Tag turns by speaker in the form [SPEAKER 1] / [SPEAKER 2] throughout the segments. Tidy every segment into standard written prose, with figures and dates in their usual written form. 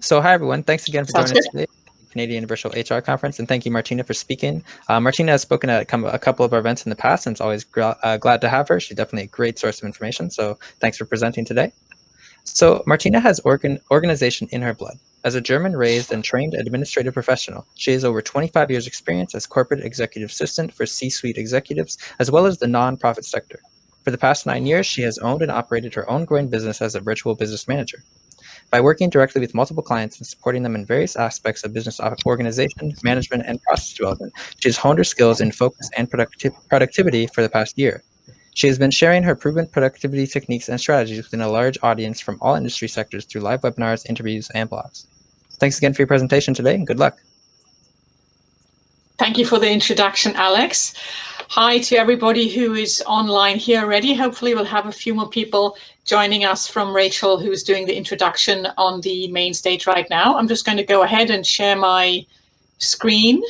[SPEAKER 1] So hi, everyone. Thanks again for
[SPEAKER 2] Sounds
[SPEAKER 1] joining us
[SPEAKER 2] good.
[SPEAKER 1] today, Canadian Virtual HR Conference, and thank you, Martina, for speaking. Martina has spoken at a couple of our events in the past, and it's always glad to have her. She's definitely a great source of information, so thanks for presenting today. So Martina has organization in her blood. As a German-raised and trained administrative professional, she has over 25 years' experience as corporate executive assistant for C-suite executives, as well as the nonprofit sector. For the past 9 years, she has owned and operated her own growing business as a virtual business manager. By working directly with multiple clients and supporting them in various aspects of business organization, management, and process development, she has honed her skills in focus and productivity for the past year. She has been sharing her proven productivity techniques and strategies within a large audience from all industry sectors through live webinars, interviews, and blogs. Thanks again for your presentation today, and good luck.
[SPEAKER 2] Thank you for the introduction, Alex. Hi to everybody who is online here already. Hopefully we'll have a few more people joining us from Rachel, who's doing the introduction on the main stage right now. I'm just going to go ahead and share my screen.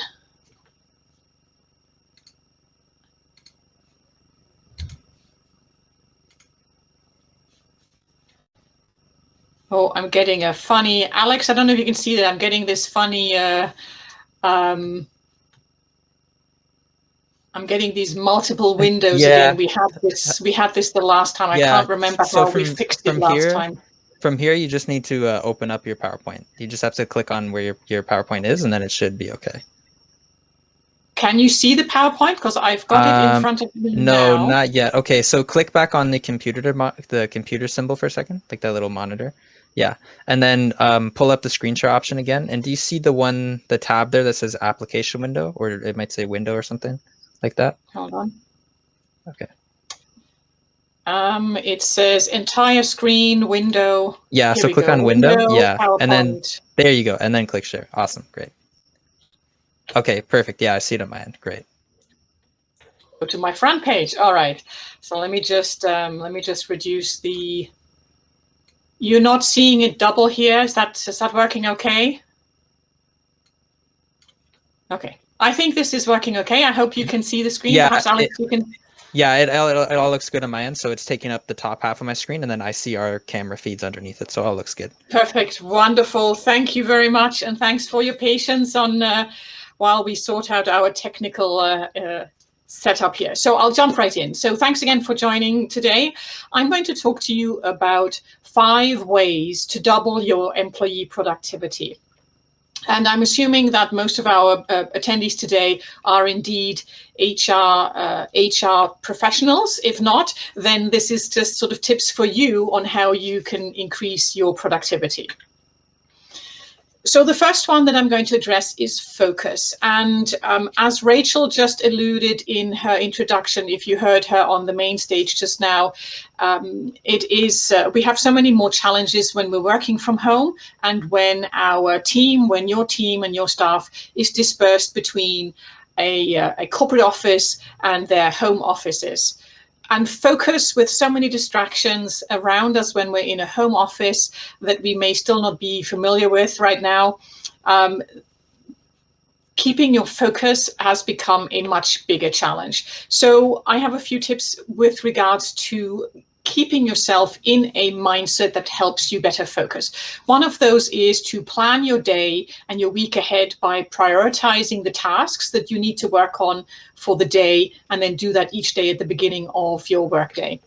[SPEAKER 2] Oh, I'm getting a funny, Alex, I don't know if you can see that. I'm getting this funny, I'm getting these multiple windows again. We had this the last time. I can't remember how we fixed it last time.
[SPEAKER 1] From here, you just need to open up your PowerPoint. You just have to click on where your PowerPoint is, and then it should be okay.
[SPEAKER 2] Can you see the PowerPoint? Because I've got it in front of me
[SPEAKER 1] now.
[SPEAKER 2] No,
[SPEAKER 1] not yet. Okay, so click back on the computer symbol for a second, like that little monitor. Yeah, and then pull up the screen share option again. And do you see the tab there that says application window, or it might say window or something like that?
[SPEAKER 2] Hold on.
[SPEAKER 1] Okay.
[SPEAKER 2] It says entire screen window.
[SPEAKER 1] Yeah, so click on window. Yeah,
[SPEAKER 2] PowerPoint.
[SPEAKER 1] And then there you go, and then click share. Awesome, great. Okay, perfect. Yeah, I see it on my end. Great.
[SPEAKER 2] Go to my front page. All right. So let me just reduce the. You're not seeing it double here. Is that working okay? Okay. I think this is working okay. I hope you can see the screen.
[SPEAKER 1] Yeah,
[SPEAKER 2] perhaps Alex, you can.
[SPEAKER 1] Yeah, it all looks good on my end. So it's taking up the top half of my screen, and then I see our camera feeds underneath it. So it all looks good.
[SPEAKER 2] Perfect. Wonderful. Thank you very much. And thanks for your patience on while we sort out our technical setup here. So I'll jump right in. So thanks again for joining today. I'm going to talk to you about 5 ways to double your employee productivity. And I'm assuming that most of our attendees today are indeed HR professionals. If not, then this is just sort of tips for you on how you can increase your productivity. So the first one that I'm going to address is focus. And as Rachel just alluded in her introduction, if you heard her on the main stage just now, we have so many more challenges when we're working from home and when your team and your staff is dispersed between a corporate office and their home offices. And focus with so many distractions around us when we're in a home office that we may still not be familiar with right now. Keeping your focus has become a much bigger challenge. So I have a few tips with regards to keeping yourself in a mindset that helps you better focus. One of those is to plan your day and your week ahead by prioritizing the tasks that you need to work on for the day, and then do that each day at the beginning of your workday.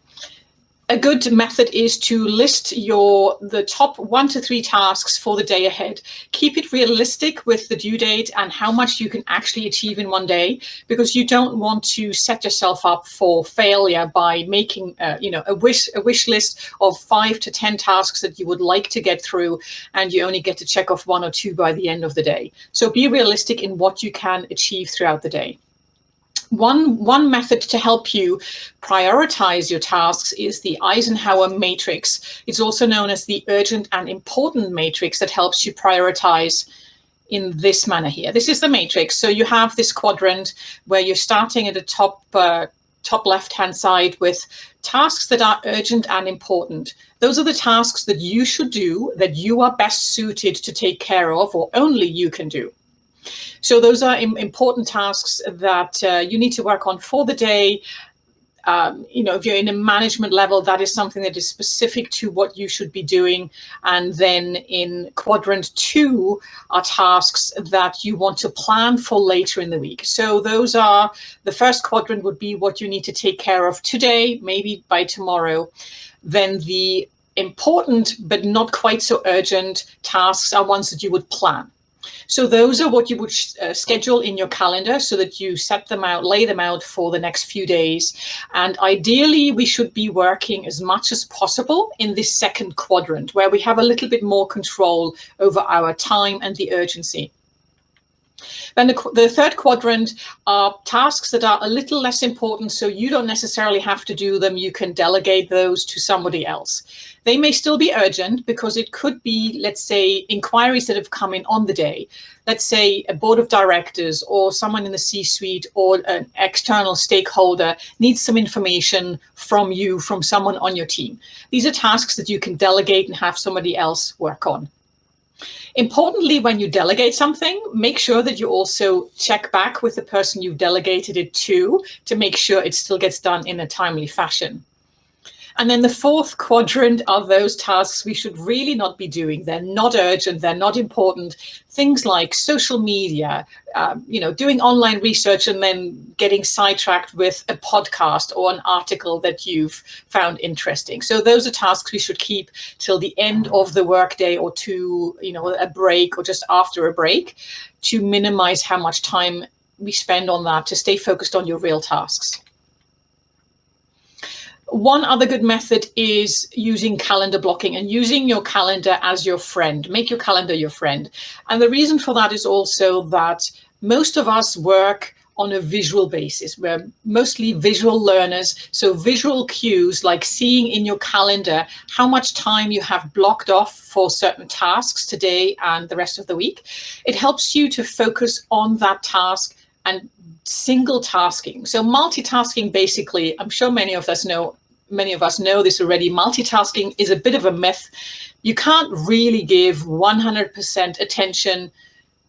[SPEAKER 2] A good method is to list the top 1 to 3 tasks for the day ahead. Keep it realistic with the due date and how much you can actually achieve in one day, because you don't want to set yourself up for failure by making a wish list of 5 to 10 tasks that you would like to get through, and you only get to check off 1 or 2 by the end of the day. So be realistic in what you can achieve throughout the day. One method to help you prioritize your tasks is the Eisenhower matrix. It's also known as the urgent and important matrix that helps you prioritize in this manner here. This is the matrix. So you have this quadrant where you're starting at the top left-hand side with tasks that are urgent and important. Those are the tasks that you should do, that you are best suited to take care of, or only you can do. So those are important tasks that you need to work on for the day. If you're in a management level, that is something that is specific to what you should be doing. And then in quadrant 2 are tasks that you want to plan for later in the week. So those are, the first quadrant would be what you need to take care of today, maybe by tomorrow. Then the important but not quite so urgent tasks are ones that you would plan. So those are what you would schedule in your calendar so that you set them out, lay them out for the next few days. And ideally, we should be working as much as possible in this second quadrant, where we have a little bit more control over our time and the urgency. Then the third quadrant are tasks that are a little less important, so you don't necessarily have to do them. You can delegate those to somebody else. They may still be urgent because it could be, let's say, inquiries that have come in on the day. Let's say a board of directors or someone in the C-suite or an external stakeholder needs some information from you, from someone on your team. These are tasks that you can delegate and have somebody else work on. Importantly, when you delegate something, make sure that you also check back with the person you've delegated it to make sure it still gets done in a timely fashion. And then the fourth quadrant are those tasks we should really not be doing. They're not urgent, they're not important. Things like social media, doing online research and then getting sidetracked with a podcast or an article that you've found interesting. So those are tasks we should keep till the end of the workday or to, a break or just after a break to minimize how much time we spend on that, to stay focused on your real tasks. One other good method is using calendar blocking and using your calendar as your friend. Make your calendar your friend. And the reason for that is also that most of us work on a visual basis. We're mostly visual learners. So visual cues like seeing in your calendar how much time you have blocked off for certain tasks today and the rest of the week. It helps you to focus on that task and single tasking. So multitasking, basically, I'm sure many of us know this already. Multitasking is a bit of a myth. You can't really give 100% attention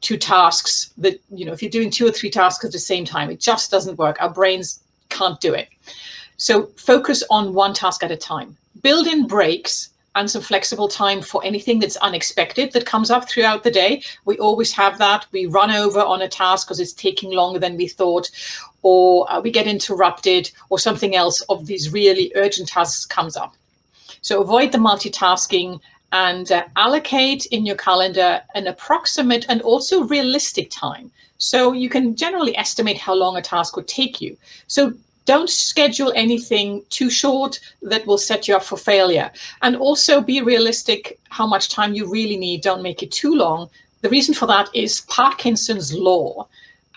[SPEAKER 2] to tasks that, if you're doing 2 or 3 tasks at the same time, it just doesn't work. Our brains can't do it. So focus on one task at a time. Build in breaks and some flexible time for anything that's unexpected that comes up throughout the day. We always have that. We run over on a task because it's taking longer than we thought, or we get interrupted, or something else of these really urgent tasks comes up. So avoid the multitasking and allocate in your calendar an approximate and also realistic time. So you can generally estimate how long a task would take you. So don't schedule anything too short that will set you up for failure. And also be realistic how much time you really need. Don't make it too long. The reason for that is Parkinson's law.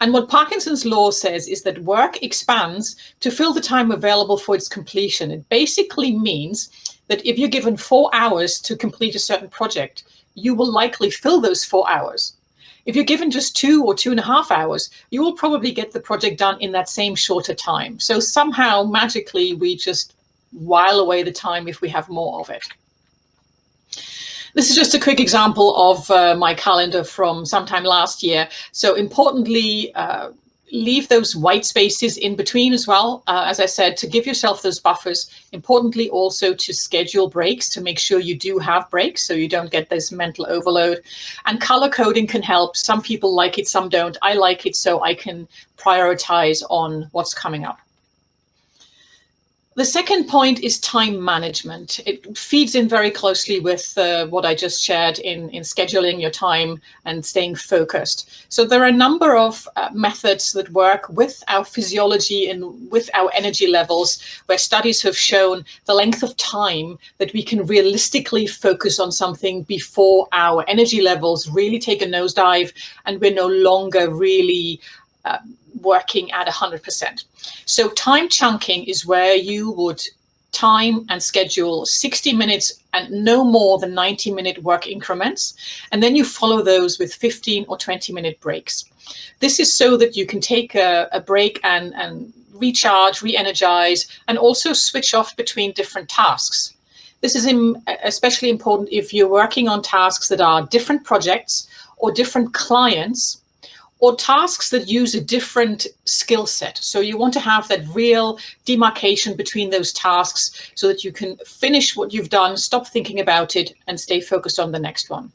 [SPEAKER 2] And what Parkinson's law says is that work expands to fill the time available for its completion. It basically means that if you're given 4 hours to complete a certain project, you will likely fill those 4 hours. If you're given just 2 or 2.5 hours, you will probably get the project done in that same shorter time. So somehow, magically, we just while away the time if we have more of it. This is just a quick example of my calendar from sometime last year. So importantly, leave those white spaces in between as well, as I said, to give yourself those buffers. Importantly, also to schedule breaks to make sure you do have breaks so you don't get this mental overload. And color coding can help. Some people like it, some don't. I like it so I can prioritize on what's coming up. The second point is time management. It feeds in very closely with what I just shared in scheduling your time and staying focused. So there are a number of methods that work with our physiology and with our energy levels, where studies have shown the length of time that we can realistically focus on something before our energy levels really take a nosedive and we're no longer really working at 100%. So time chunking is where you would time and schedule 60 minutes and no more than 90-minute work increments. And then you follow those with 15 or 20-minute breaks. This is so that you can take a break and recharge, re-energize, and also switch off between different tasks. This is especially important if you're working on tasks that are different projects or different clients, or tasks that use a different skill set. So you want to have that real demarcation between those tasks so that you can finish what you've done, stop thinking about it, and stay focused on the next one.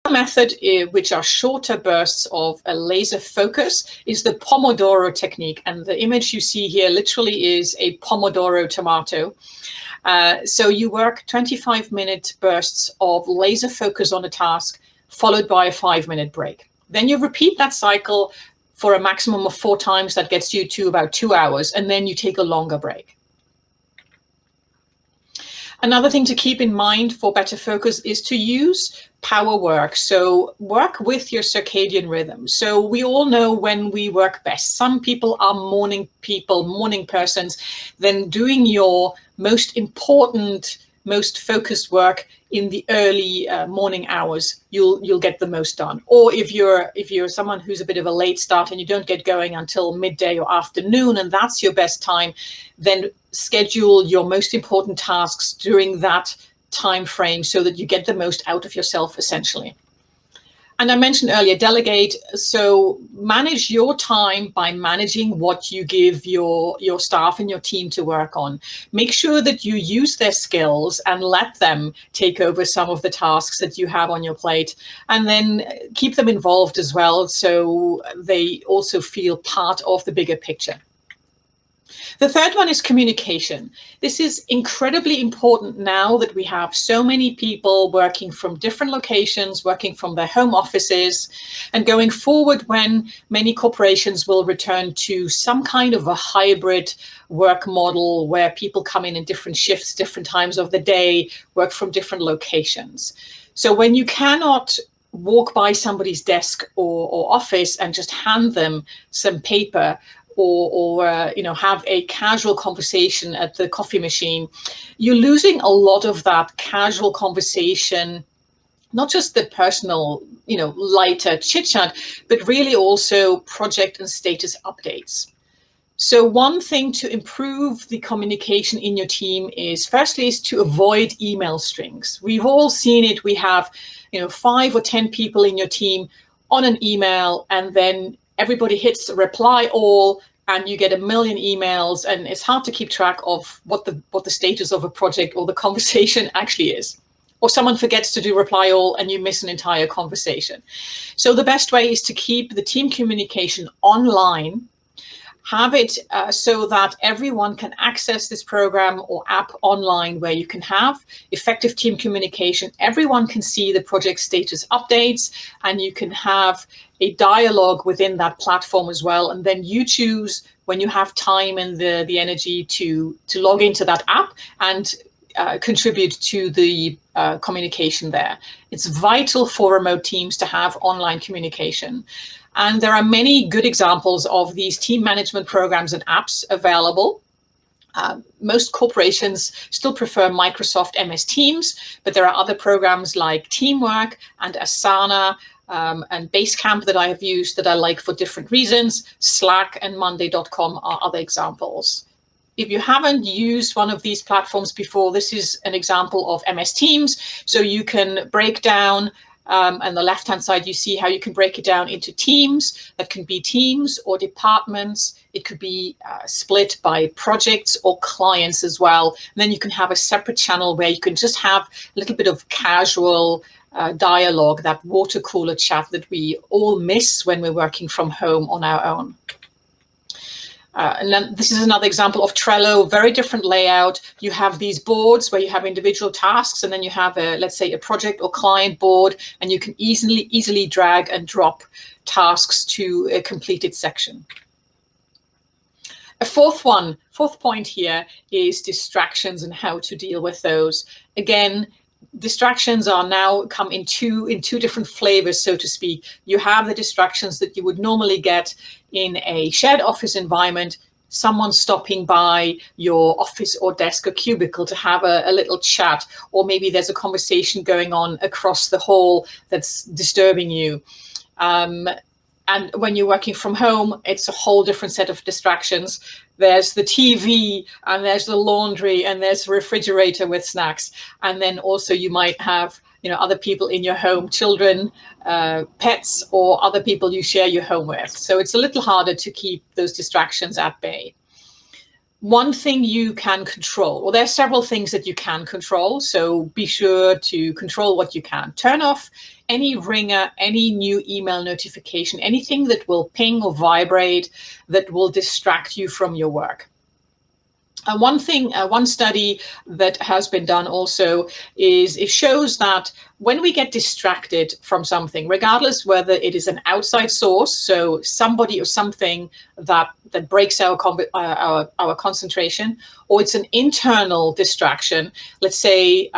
[SPEAKER 2] Method, which are shorter bursts of a laser focus, is the Pomodoro technique. And the image you see here literally is a Pomodoro tomato. So you work 25-minute bursts of laser focus on a task, followed by a 5-minute break. Then you repeat that cycle for a maximum of 4 times. That gets you to about 2 hours, and then you take a longer break. Another thing to keep in mind for better focus is to use power work. So work with your circadian rhythm. So we all know when we work best. Some people are morning people, morning persons. Then doing your most important, most focused work in the early morning hours, you'll get the most done. Or if you're someone who's a bit of a late start and you don't get going until midday or afternoon, and that's your best time, then schedule your most important tasks during that time frame so that you get the most out of yourself, essentially. And I mentioned earlier, delegate. So manage your time by managing what you give your staff and your team to work on. Make sure that you use their skills and let them take over some of the tasks that you have on your plate, and then keep them involved as well so they also feel part of the bigger picture. The third one is communication. This is incredibly important now that we have so many people working from different locations, working from their home offices, and going forward when many corporations will return to some kind of a hybrid work model where people come in different shifts, different times of the day, work from different locations. So when you cannot walk by somebody's desk or office and just hand them some paper, or have a casual conversation at the coffee machine, you're losing a lot of that casual conversation, not just the personal, lighter chit chat, but really also project and status updates. So one thing to improve the communication in your team is to avoid email strings. We've all seen it. We have, 5 or 10 people in your team on an email, and then everybody hits reply all, and you get a million emails, and it's hard to keep track of what the status of a project or the conversation actually is. Or someone forgets to do reply all and you miss an entire conversation. So the best way is to keep the team communication online. Have it so that everyone can access this program or app online, where you can have effective team communication. Everyone can see the project status updates, and you can have a dialogue within that platform as well. And then you choose when you have time and the energy to log into that app and contribute to the communication there. It's vital for remote teams to have online communication. And there are many good examples of these team management programs and apps available. Most corporations still prefer Microsoft MS Teams, but there are other programs like Teamwork and Asana and Basecamp that I have used that I like for different reasons. Slack and Monday.com are other examples. If you haven't used one of these platforms before, this is an example of MS Teams. So you can break down, on the left-hand side, you see how you can break it down into teams. That can be teams or departments. It could be split by projects or clients as well. And then you can have a separate channel where you can just have a little bit of casual dialogue, that water cooler chat that we all miss when we're working from home on our own. And then this is another example of Trello, very different layout. You have these boards where you have individual tasks, and then you have let's say a project or client board, and you can easily drag and drop tasks to a completed section. A fourth point here is distractions and how to deal with those. Again, distractions are now come in two different flavors, so to speak. You have the distractions that you would normally get in a shared office environment, someone stopping by your office or desk or cubicle to have a little chat, or maybe there's a conversation going on across the hall that's disturbing you. And when you're working from home, it's a whole different set of distractions. There's the TV, and there's the laundry, and there's the refrigerator with snacks. And then also you might have, other people in your home, children, pets, or other people you share your home with. So it's a little harder to keep those distractions at bay. One thing you can control, well, there are several things that you can control, so be sure to control what you can. Turn off any ringer, any new email notification, anything that will ping or vibrate that will distract you from your work. One study that has been done also is it shows that when we get distracted from something, regardless whether it is an outside source, so somebody or something that breaks our concentration, or it's an internal distraction. Let's say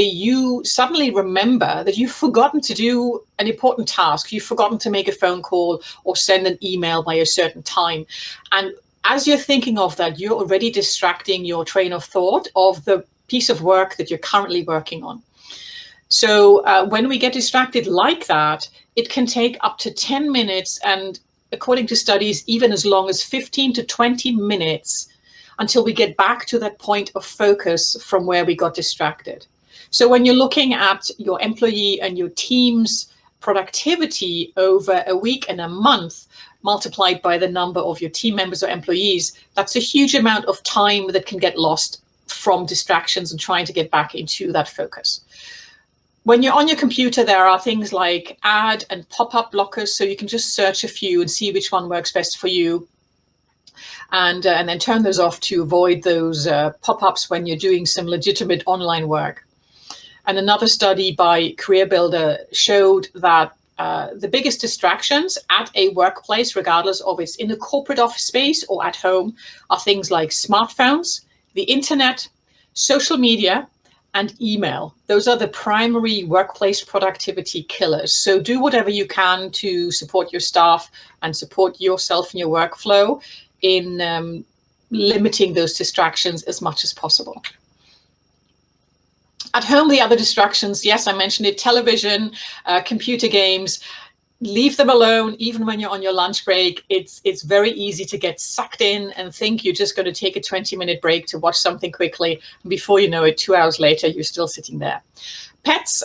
[SPEAKER 2] you suddenly remember that you've forgotten to do an important task, you've forgotten to make a phone call or send an email by a certain time, and as you're thinking of that, you're already distracting your train of thought of the piece of work that you're currently working on. So when we get distracted like that, it can take up to 10 minutes, and according to studies, even as long as 15 to 20 minutes until we get back to that point of focus from where we got distracted. So when you're looking at your employee and your team's productivity over a week and a month, multiplied by the number of your team members or employees, that's a huge amount of time that can get lost from distractions and trying to get back into that focus. When you're on your computer, there are things like ad and pop-up blockers, so you can just search a few and see which one works best for you, and then turn those off to avoid those pop-ups when you're doing some legitimate online work. And another study by Career Builder showed that the biggest distractions at a workplace, regardless of it's in a corporate office space or at home, are things like smartphones, the internet, social media, and email. Those are the primary workplace productivity killers. So do whatever you can to support your staff and support yourself and your workflow in limiting those distractions as much as possible. At home, the other distractions, yes, I mentioned it, television, computer games, leave them alone. Even when you're on your lunch break, it's very easy to get sucked in and think you're just going to take a 20-minute break to watch something quickly. And before you know it, 2 hours later, you're still sitting there. Pets,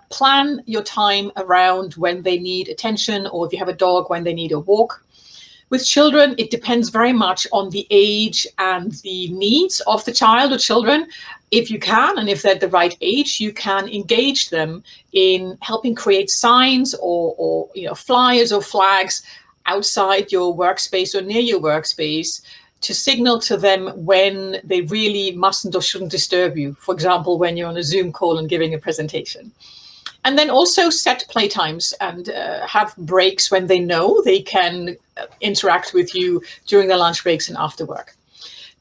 [SPEAKER 2] plan your time around when they need attention, or if you have a dog, when they need a walk. With children, it depends very much on the age and the needs of the child or children. If you can, and if they're the right age, you can engage them in helping create signs or flyers or flags outside your workspace or near your workspace to signal to them when they really mustn't or shouldn't disturb you. For example, when you're on a Zoom call and giving a presentation. And then also set playtimes and have breaks when they know they can interact with you during their lunch breaks and after work.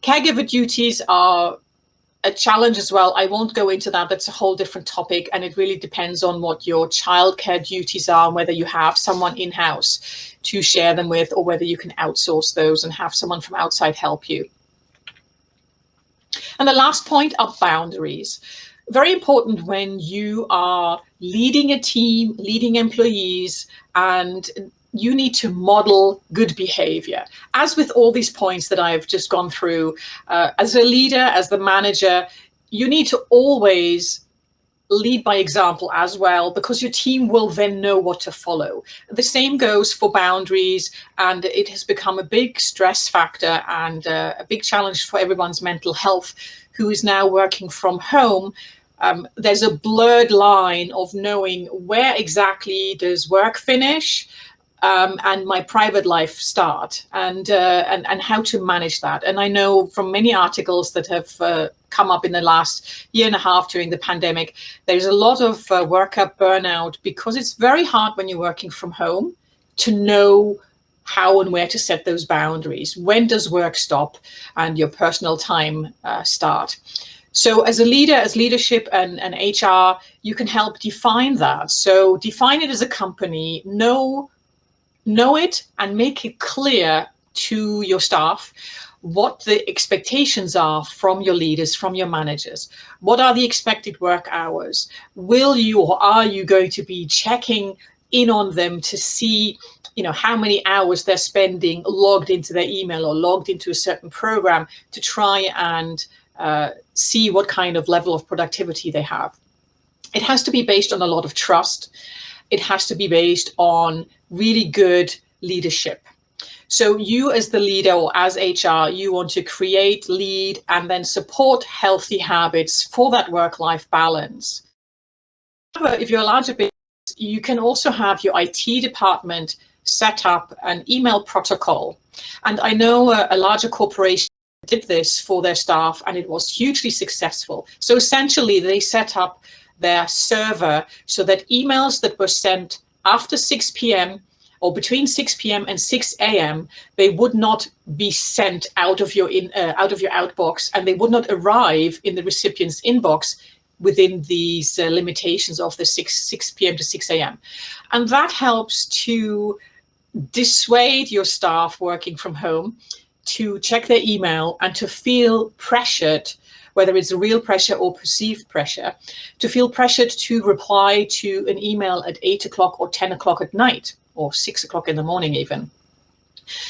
[SPEAKER 2] Caregiver duties are a challenge as well. I won't go into that. That's a whole different topic. And it really depends on what your childcare duties are and whether you have someone in-house to share them with, or whether you can outsource those and have someone from outside help you. And the last point are boundaries. Very important when you are leading a team, leading employees, and you need to model good behavior. As with all these points that I've just gone through, as a leader, as the manager, you need to always lead by example as well, because your team will then know what to follow. The same goes for boundaries, and it has become a big stress factor and a big challenge for everyone's mental health who is now working from home. There's a blurred line of knowing where exactly does work finish and my private life start, and how to manage that. And I know from many articles that have come up in the last year and a half during the pandemic, there's a lot of worker burnout, because it's very hard when you're working from home to know how and where to set those boundaries. When does work stop and your personal time start? So as a leader, as leadership and HR, you can help define that. So define it as a company, know it and make it clear to your staff what the expectations are from your leaders, from your managers. What are the expected work hours? Will you, or are you going to be checking in on them to see, how many hours they're spending logged into their email or logged into a certain program to try and see what kind of level of productivity they have? It has to be based on a lot of trust. It has to be based on really good leadership. So you as the leader or as HR, you want to create, lead, and then support healthy habits for that work-life balance. However, if you're a larger business, you can also have your IT department set up an email protocol. And I know a larger corporation did this for their staff, and it was hugely successful. So essentially, they set up their server so that emails that were sent after 6 p.m. or between 6 p.m. and 6 a.m., they would not be sent out of your outbox, and they would not arrive in the recipient's inbox within these limitations of the 6 p.m. to 6 a.m. And that helps to dissuade your staff working from home to check their email and to feel pressured, whether it's real pressure or perceived pressure, to feel pressured to reply to an email at 8 o'clock or 10 o'clock at night or 6 o'clock in the morning even.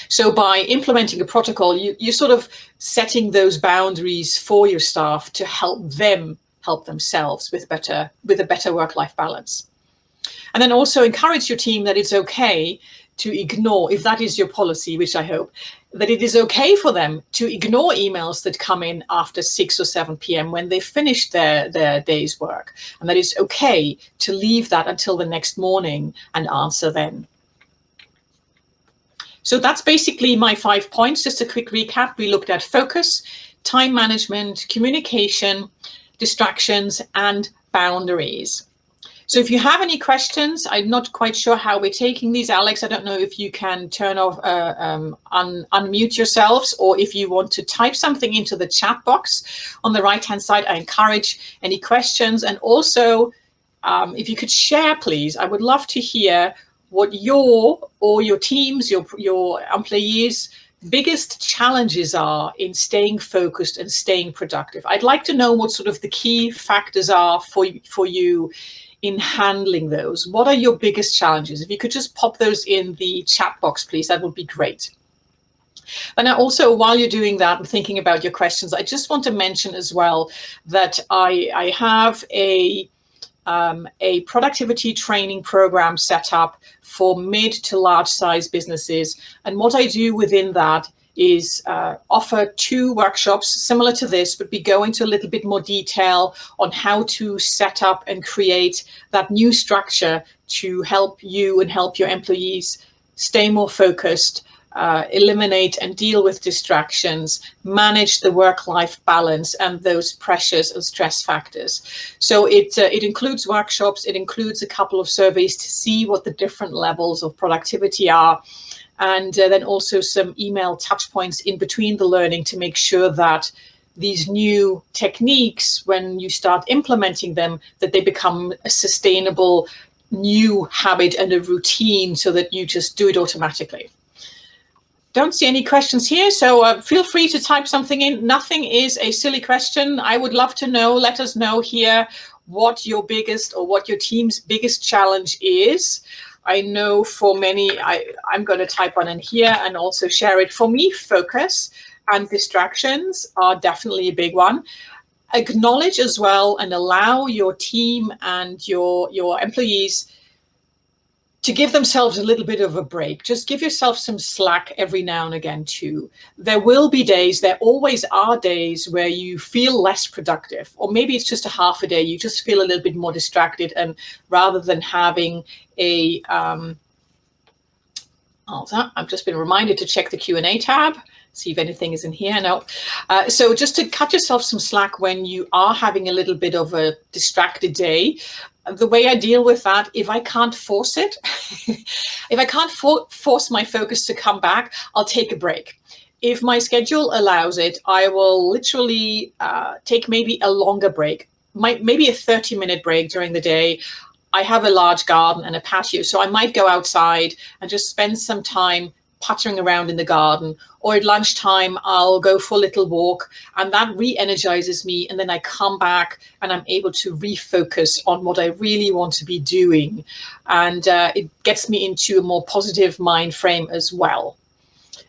[SPEAKER 2] So by implementing a protocol, you're sort of setting those boundaries for your staff to help them help themselves with a better work-life balance. And then also encourage your team that it's okay to ignore, if that is your policy, which I hope, that it is okay for them to ignore emails that come in after 6 or 7 p.m. when they've finished their day's work, and that it's okay to leave that until the next morning and answer then. So that's basically my 5 points. Just a quick recap. We looked at focus, time management, communication, distractions, and boundaries. So if you have any questions, I'm not quite sure how we're taking these. Alex, I don't know if you can turn off, unmute yourselves, or if you want to type something into the chat box on the right-hand side. I encourage any questions. And also, if you could share, please, I would love to hear what your teams, your employees' biggest challenges are in staying focused and staying productive. I'd like to know what sort of the key factors are for you in handling those. What are your biggest challenges? If you could just pop those in the chat box, please, that would be great. And also, while you're doing that and thinking about your questions, I just want to mention as well that I have a productivity training program set up for mid to large size businesses. And what I do within that is offer 2 workshops similar to this, but we go into a little bit more detail on how to set up and create that new structure to help you and help your employees stay more focused, eliminate and deal with distractions, manage the work-life balance and those pressures and stress factors. So it includes workshops, it includes a couple of surveys to see what the different levels of productivity are, and then also some email touch points in between the learning to make sure that these new techniques, when you start implementing them, that they become a sustainable new habit and a routine so that you just do it automatically. Don't see any questions here, so feel free to type something in. Nothing is a silly question. I would love to know, let us know here what your biggest or what your team's biggest challenge is. I know for many, I'm going to type one in here and also share it. For me, focus and distractions are definitely a big one. Acknowledge as well and allow your team and your employees to give themselves a little bit of a break. Just give yourself some slack every now and again too. There will be days, there always are days where you feel less productive, or maybe it's just a half a day, you just feel a little bit more distracted, and rather than having a, I've just been reminded to check the Q&A tab, see if anything is in here. No. So just to cut yourself some slack when you are having a little bit of a distracted day. The way I deal with that, if I can't force it, if I can't force my focus to come back, I'll take a break. If my schedule allows it, I will literally take maybe a longer break, maybe a 30-minute break during the day. I have a large garden and a patio, so I might go outside and just spend some time puttering around in the garden, or at lunchtime I'll go for a little walk, and that re-energizes me, and then I come back and I'm able to refocus on what I really want to be doing, and it gets me into a more positive mind frame as well.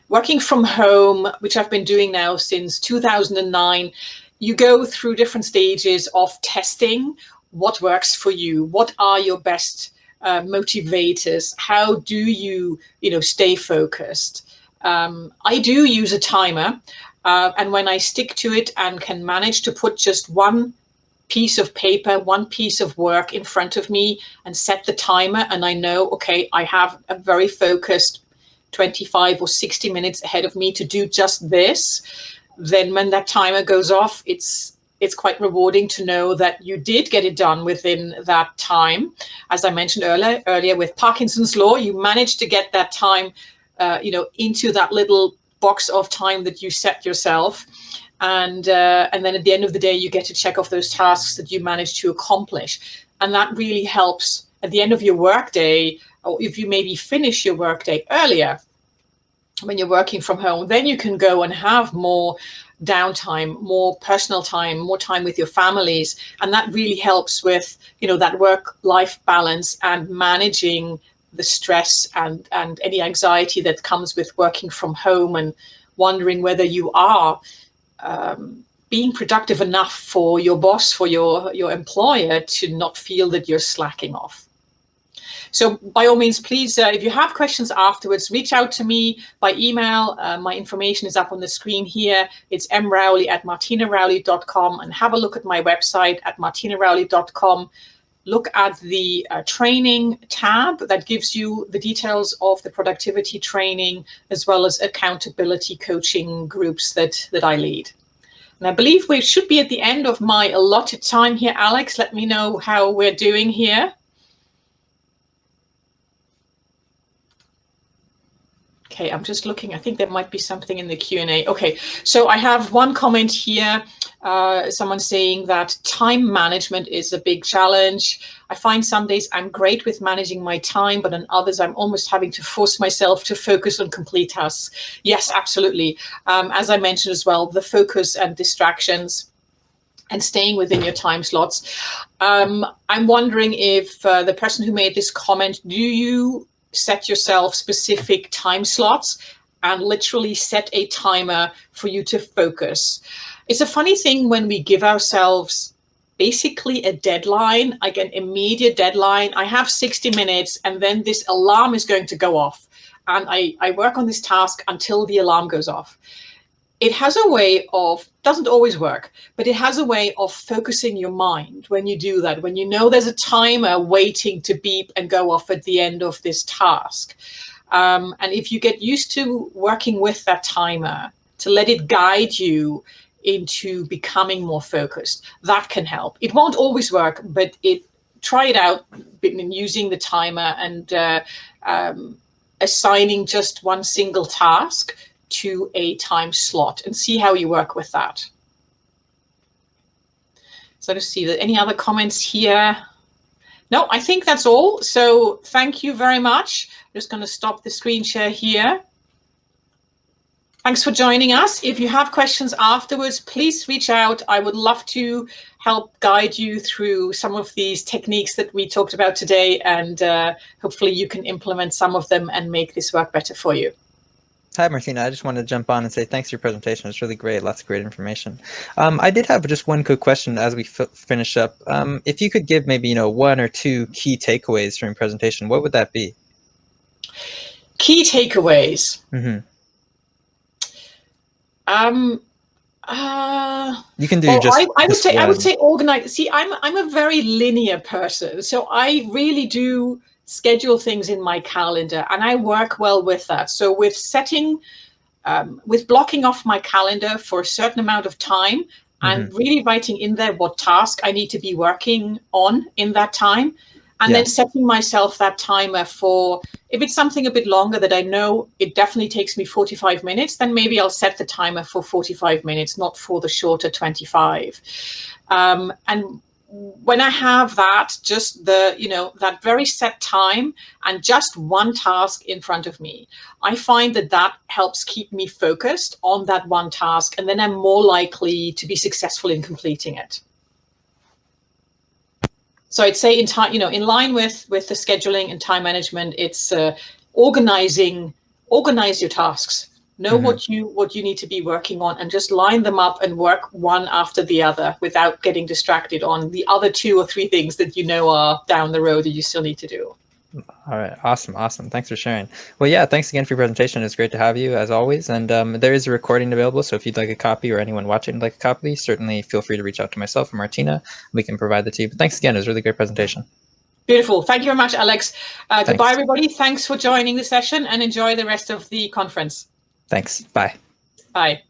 [SPEAKER 2] Working from home, which I've been doing now since 2009, you go through different stages of testing what works for you, what are your best motivators, how do you, stay focused. I do use a timer, and when I stick to it and can manage to put just one piece of paper, one piece of work in front of me and set the timer, and I know, okay, I have a very focused 25 or 60 minutes ahead of me to do just this, then when that timer goes off, it's quite rewarding to know that you did get it done within that time. As I mentioned earlier with Parkinson's law, you managed to get that time, into that little box of time that you set yourself. And then at the end of the day, you get to check off those tasks that you managed to accomplish. And that really helps at the end of your workday, or if you maybe finish your workday earlier, when you're working from home, then you can go and have more downtime, more personal time, more time with your families. And that really helps with, that work-life balance and managing the stress and any anxiety that comes with working from home and wondering whether you are being productive enough for your boss, for your employer, to not feel that you're slacking off. So by all means, please, if you have questions afterwards, reach out to me by email. My information is up on the screen here. It's mrowley@martinarowley.com, and have a look at my website at martinarowley.com. Look at the training tab that gives you the details of the productivity training, as well as accountability coaching groups that I lead. And I believe we should be at the end of my allotted time here. Alex, let me know how we're doing here. Okay, I'm just looking. I think there might be something in the Q&A. Okay, so I have one comment here. Someone saying that time management is a big challenge. I find some days I'm great with managing my time, but on others I'm almost having to force myself to focus on complete tasks. Yes, absolutely. As I mentioned as well, the focus and distractions and staying within your time slots. I'm wondering if the person who made this comment, do you set yourself specific time slots and literally set a timer for you to focus? It's a funny thing when we give ourselves basically a deadline, like an immediate deadline. I have 60 minutes and then this alarm is going to go off, and I work on this task until the alarm goes off. It has a way of, doesn't always work, but it has a way of focusing your mind when you do that, when you know there's a timer waiting to beep and go off at the end of this task. And if you get used to working with that timer, to let it guide you into becoming more focused, that can help. It won't always work, but try it out using the timer and assigning just one single task to a time slot and see how you work with that. So let's see, any other comments here? No, I think that's all. So thank you very much. I'm just going to stop the screen share here. Thanks for joining us. If you have questions afterwards, please reach out. I would love to help guide you through some of these techniques that we talked about today, and hopefully you can implement some of them and make this work better for you.
[SPEAKER 1] Hi, Martina. I just wanted to jump on and say thanks for your presentation. It's really great. Lots of great information. I did have just one quick question as we finish up. If you could give maybe, one or two key takeaways from your presentation, what would that be?
[SPEAKER 2] Key takeaways.
[SPEAKER 1] Mm-hmm. You can do
[SPEAKER 2] I would say organize. See, I'm a very linear person, so I really do schedule things in my calendar, and I work well with that. So with setting, with blocking off my calendar for a certain amount of time, and really writing in there what task I need to be working on in that time, and then setting myself that timer for, if it's something a bit longer that I know it definitely takes me 45 minutes, then maybe I'll set the timer for 45 minutes, not for the shorter 25. And when I have that, just that very set time and just one task in front of me, I find that helps keep me focused on that one task, and then I'm more likely to be successful in completing it. So I'd say in line with the scheduling and time management, it's organize your tasks. Know what you need to be working on, and just line them up and work one after the other without getting distracted on the other 2 or 3 things that you know are down the road that you still need to do.
[SPEAKER 1] All right. Awesome. Thanks for sharing. Well, yeah, thanks again for your presentation. It's great to have you as always. And there is a recording available. So if you'd like a copy, or anyone watching would like a copy, certainly feel free to reach out to myself or Martina. We can provide that to you. But thanks again. It was a really great presentation.
[SPEAKER 2] Beautiful. Thank you very much, Alex. Goodbye,
[SPEAKER 1] Thanks.
[SPEAKER 2] everybody. Thanks for joining the session, and enjoy the rest of the conference.
[SPEAKER 1] Thanks. Bye.
[SPEAKER 2] Bye.